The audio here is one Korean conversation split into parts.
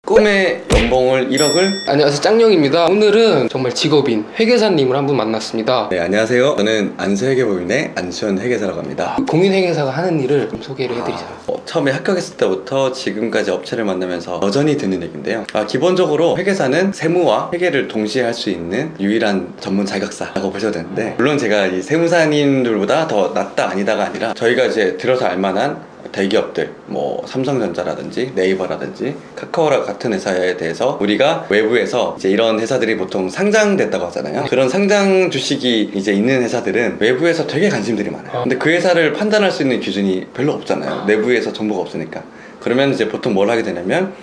꿈의 연봉을 1억을. 안녕하세요, 짱영입니다. 오늘은 정말 직업인 회계사님을 한 분 만났습니다. 네, 안녕하세요. 저는 안수회계법인의 안수현 회계사라고 합니다. 공인회계사가 하는 일을 좀 소개를 해드리자면 처음에 합격했을 때부터 지금까지 업체를 만나면서 여전히 듣는 얘기인데요. 기본적으로 회계사는 세무와 회계를 동시에 할 수 있는 유일한 전문 자격사라고 보셔도 되는데, 물론 제가 이 세무사님들보다 더 낫다 아니다가 아니라 저희가 이제 들어서 알만한 대기업들, 뭐 삼성전자라든지 네이버라든지 카카오라 같은 회사에 대해서 우리가 외부에서 이제 이런 회사들이 보통 상장됐다고 하잖아요. 그런 상장 주식이 이제 있는 회사들은 외부에서 되게 관심들이 많아요. 근데 그 회사를 판단할 수 있는 기준이 별로 없잖아요. 내부에서 정보가 없으니까. 그러면 이제 보통 뭘 하게 되냐면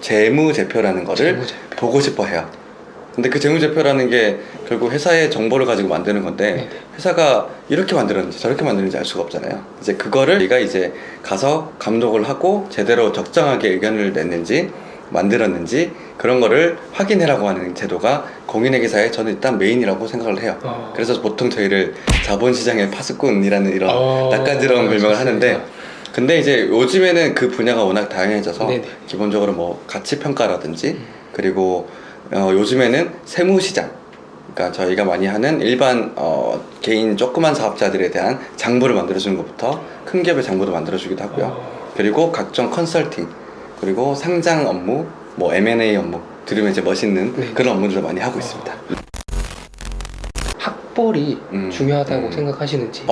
재무제표라는 거를 보고 싶어 해요. 근데 그 재무제표라는 게 결국 회사의 정보를 가지고 만드는 건데, 회사가 이렇게 만들었는지 저렇게 만드는지 알 수가 없잖아요. 이제 그거를 우리가 이제 가서 감독을 하고 제대로 적정하게 의견을 냈는지 만들었는지 그런 거를 확인해라고 하는 제도가 공인회계사의 저는 일단 메인이라고 생각을 해요. 그래서 보통 저희를 자본시장의 파수꾼이라는 이런 낯간지러운 별명을 하는데, 근데 이제 요즘에는 그 분야가 워낙 다양해져서 기본적으로 뭐 가치평가라든지 그리고 요즘에는 세무시장, 그러니까 저희가 많이 하는 일반 개인 조그만 사업자들에 대한 장부를 만들어주는 것부터 큰 기업의 장부도 만들어주기도 하고요. 그리고 각종 컨설팅, 그리고 상장 업무, 뭐 M&A 업무, 들으면 이제 멋있는 그런 업무들을 많이 하고 있습니다. 학벌이 중요하다고 생각하시는지?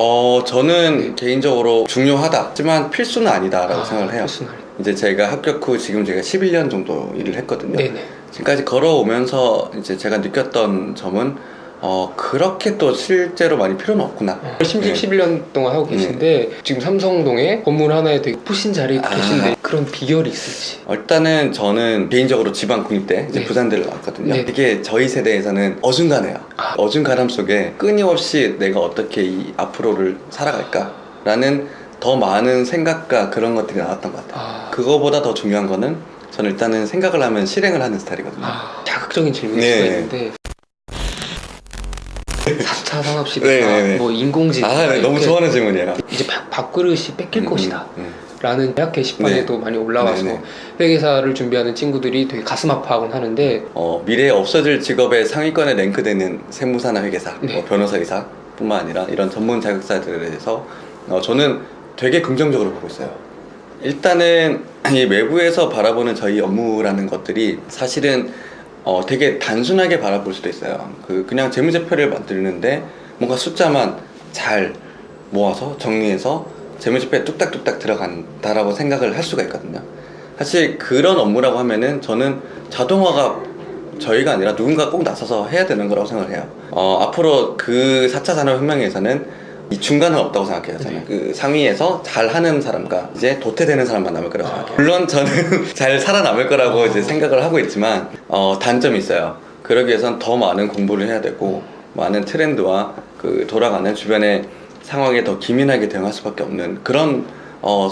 저는 개인적으로 중요하다 하지만 필수는 아니다라고 생각을 해요. 필수는 아니다. 이제 제가 합격 후 지금 제가 11년 정도 일을 했거든요. 네네. 지금까지 걸어오면서 이제 제가 느꼈던 점은 그렇게 또 실제로 많이 필요는 없구나. 심지어 11년 동안 하고 계신데 지금 삼성동에 건물 하나에 되게 푸신 자리에 계신데 그런 비결이 있을지? 일단은 저는 개인적으로 지방 국립대 이제 부산대를 나왔거든요. 이게 저희 세대에서는 어중간해요. 어중간함 속에 끊임없이 내가 어떻게 이 앞으로를 살아갈까 라는 더 많은 생각과 그런 것들이 나왔던 것 같아요. 그거보다 더 중요한 거는 저는 일단은 생각을 하면 실행을 하는 스타일이거든요. 자극적인 질문일 수가 있는데 4차 산업시대가 뭐 인공지능 너무 좋아하는 질문이에요. 이제 밥그릇이 뺏길 것이다 라는 대학 게시판에도 많이 올라와서 회계사를 준비하는 친구들이 되게 가슴 아파하곤 하는데, 미래에 없어질 직업의 상위권에 랭크되는 세무사나 회계사, 변호사, 의사 뿐만 아니라 이런 전문 자격사들에 대해서 저는 되게 긍정적으로 보고 있어요. 일단은 이 외부에서 바라보는 저희 업무라는 것들이 사실은 되게 단순하게 바라볼 수도 있어요. 그냥 재무제표를 만드는데 뭔가 숫자만 잘 모아서 정리해서 재무제표에 뚝딱뚝딱 들어간다라고 생각을 할 수가 있거든요. 사실 그런 업무라고 하면은 저는 자동화가 저희가 아니라 누군가 꼭 나서서 해야 되는 거라고 생각을 해요. 앞으로 그 4차 산업혁명에서는 이 중간은 없다고 생각해요. 저는 그 상위에서 잘하는 사람과 이제 도태되는 사람만 남을 거라고 생각해요. 물론 저는 잘 살아남을 거라고 이제 생각을 하고 있지만 단점이 있어요. 그러기 위해선 더 많은 공부를 해야 되고 많은 트렌드와 그 돌아가는 주변의 상황에 더 기민하게 대응할 수밖에 없는 그런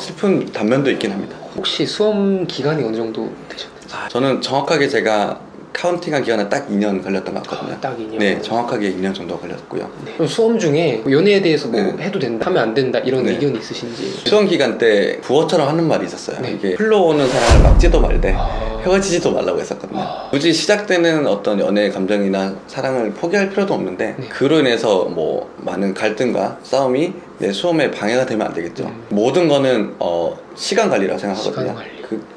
슬픈 단면도 있긴 합니다. 혹시 수험 기간이 어느 정도 되셨는지? 저는 정확하게 제가 카운팅한 기간은 딱 2년 걸렸던 것 같거든요. 딱 2년? 네, 정확하게 2년 정도 걸렸고요. 그럼 수험 중에 연애에 대해서 뭐 해도 된다, 하면 안 된다 이런 의견이 있으신지? 수험 기간 때 부어처럼 하는 말이 있었어요. 이게 흘러오는 사랑을 막지도 말되 헤어지지도 말라고 했었거든요. 굳이 시작되는 어떤 연애의 감정이나 사랑을 포기할 필요도 없는데 그로 인해서 뭐 많은 갈등과 싸움이 내 수험에 방해가 되면 안 되겠죠. 모든 거는 시간 관리라고 생각하거든요.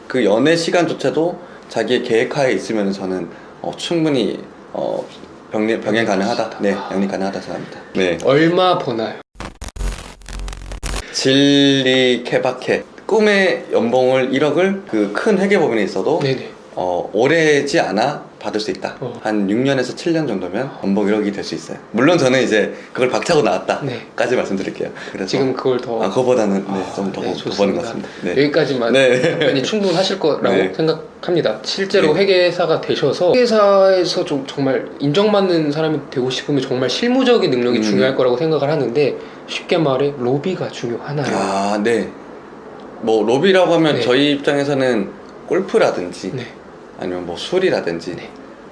그 연애 시간조차도 자기의 계획하에 있으면 저는 충분히 병행 가능하다. 영리 가능하다 생각합니다. 얼마 버나요? 진리 케바케 꿈의 연봉을 1억을 그 큰 회계법인에 있어도 오래지 않아 받을 수 있다. 한 6년에서 7년 정도면 연봉 1억이 될 수 있어요. 물론 저는 이제 그걸 박차고 나왔다까지 말씀드릴게요. 그래서 지금 그걸 더 그거보다는 좀 더 버는 것 같습니다. 여기까지만 충분하실 거라고 생각합니다. 실제로 회계사가 되셔서 회계사에서 좀 정말 인정받는 사람이 되고 싶으면 정말 실무적인 능력이 중요할 거라고 생각을 하는데, 쉽게 말해 로비가 중요하나요? 뭐 로비라고 하면 저희 입장에서는 골프라든지 아니면 뭐 술이라든지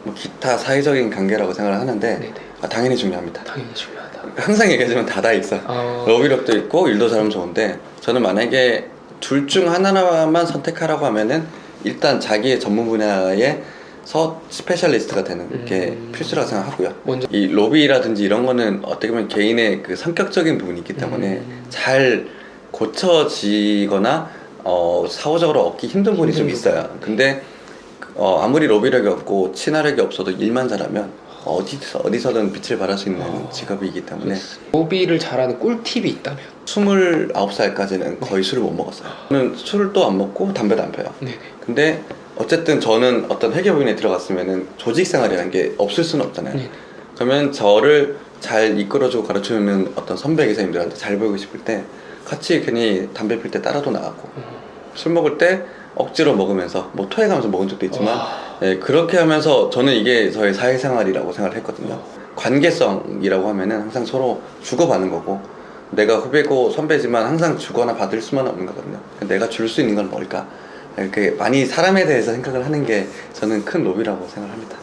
뭐 기타 사회적인 관계라고 생각을 하는데 당연히 중요합니다. 당연히 중요하다. 항상 얘기하지만 다 있어. 로비력도 있고 일도 잘하면 좋은데, 저는 만약에 둘 중 하나만 선택하라고 하면은 일단 자기의 전문 분야에 서 스페셜리스트가 되는 게 필수라고 생각하고요. 먼저 이 로비라든지 이런 거는 어떻게 보면 개인의 그 성격적인 부분이 있기 때문에 잘 고쳐지거나 사후적으로 얻기 힘든 부분이 좀 있어요. 근데 아무리 로비력이 없고 친화력이 없어도 일만 잘하면 어디서든 빛을 발할 수 있는 직업이기 때문에. 로비를 잘하는 꿀팁이 있다면? 29살까지는 거의 술을 못 먹었어요. 저는 술도 안 먹고 담배도 안 펴요. 네네. 근데 어쨌든 저는 어떤 회계부인에 들어갔으면은 조직 생활이라는 게 없을 수는 없잖아요. 네. 그러면 저를 잘 이끌어주고 가르쳐주는 어떤 선배 기사님들한테 잘 보이고 싶을 때 같이 괜히 담배 필 때 따라도 나가고 술 먹을 때 억지로 먹으면서 뭐 토해가면서 먹은 적도 있지만 예, 그렇게 하면서 저는 이게 저의 사회생활이라고 생각을 했거든요. 관계성이라고 하면은 항상 서로 주고받는 거고 내가 후배고 선배지만 항상 주거나 받을 수만 없는 거거든요. 내가 줄 수 있는 건 뭘까? 이렇게 많이 사람에 대해서 생각을 하는 게 저는 큰 로비라고 생각합니다.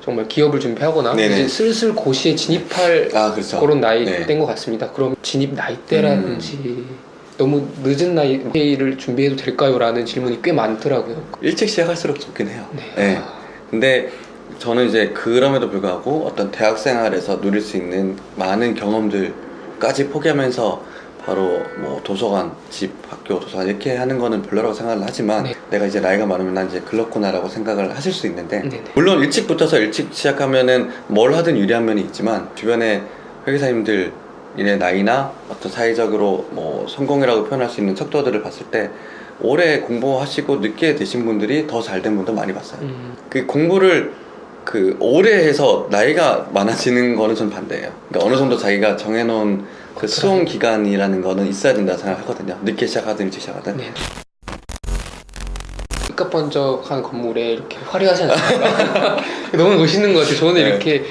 정말 기업을 준비하거나 네네. 이제 슬슬 고시에 진입할 그렇죠. 그런 나이대인 네. 것 같습니다. 그럼 진입 나이대라든지 너무 늦은 나이를 준비해도 될까요? 라는 질문이 꽤 많더라고요. 일찍 시작할수록 좋긴 해요. 네. 네. 근데 저는 이제 그럼에도 불구하고 어떤 대학 생활에서 누릴 수 있는 많은 경험들까지 포기하면서 바로 뭐 도서관, 집, 학교, 도서관 이렇게 하는 거는 별로라고 생각을 하지만 네. 내가 이제 나이가 많으면 난 이제 글렀구나라고 생각을 하실 수 있는데 네네. 물론 일찍 붙어서 일찍 시작하면은 뭘 하든 유리한 면이 있지만 주변에 회계사님들 이네 나이나 어떤 사회적으로 뭐 성공이라고 표현할 수 있는 척도들을 봤을 때 오래 공부하시고 늦게 되신 분들이 더 잘 된 분도 많이 봤어요. 그 공부를 오래 해서 나이가 많아지는 거는 전 반대예요. 그러니까 어느 정도 자기가 정해놓은 그 수용 기간이라는 거는 있어야 된다고 생각하거든요. 늦게 시작하든 일찍 시작하든. 네. 삐까번쩍한 건물에 이렇게 화려하지 않습니까? 너무 멋있는 것 같아요. 저는 네. 이렇게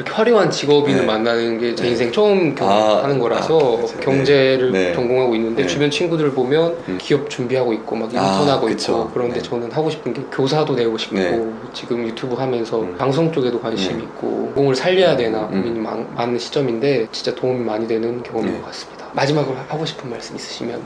화려한 직업인을 네. 만나는 게 제 네. 인생 처음 경험하는 거라서 그렇죠. 경제를 네. 전공하고 있는데 네. 주변 친구들 보면 기업 준비하고 있고 막 인턴하고 그쵸. 있고 그런데 네. 저는 하고 싶은 게 교사도 되고 싶고 네. 지금 유튜브 하면서 방송 쪽에도 관심이 있고 공을 살려야 되나 고민이 많은 시점인데 진짜 도움이 많이 되는 경험인 것 같습니다. 마지막으로 하고 싶은 말씀 있으시면?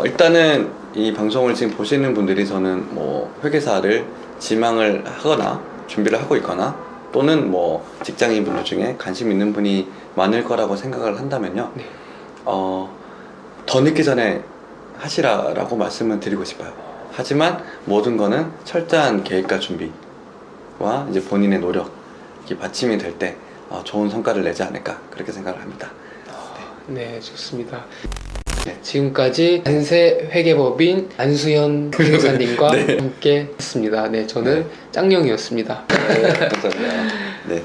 일단은 이 방송을 지금 보시는 분들이 저는 뭐 회계사를 지망을 하거나 준비를 하고 있거나 또는 뭐 직장인 분들 중에 관심 있는 분이 많을 거라고 생각을 한다면요. 네. 더 늦기 전에 하시라라고 말씀을 드리고 싶어요. 하지만 모든 거는 철저한 계획과 준비와 이제 본인의 노력이 받침이 될 때 좋은 성과를 내지 않을까 그렇게 생각을 합니다. 네, 좋습니다. 네. 지금까지 안세 회계법인 안수현 변호사님과 네. 함께 했습니다. 네, 저는 짱영이었습니다. 감사합니다. 네.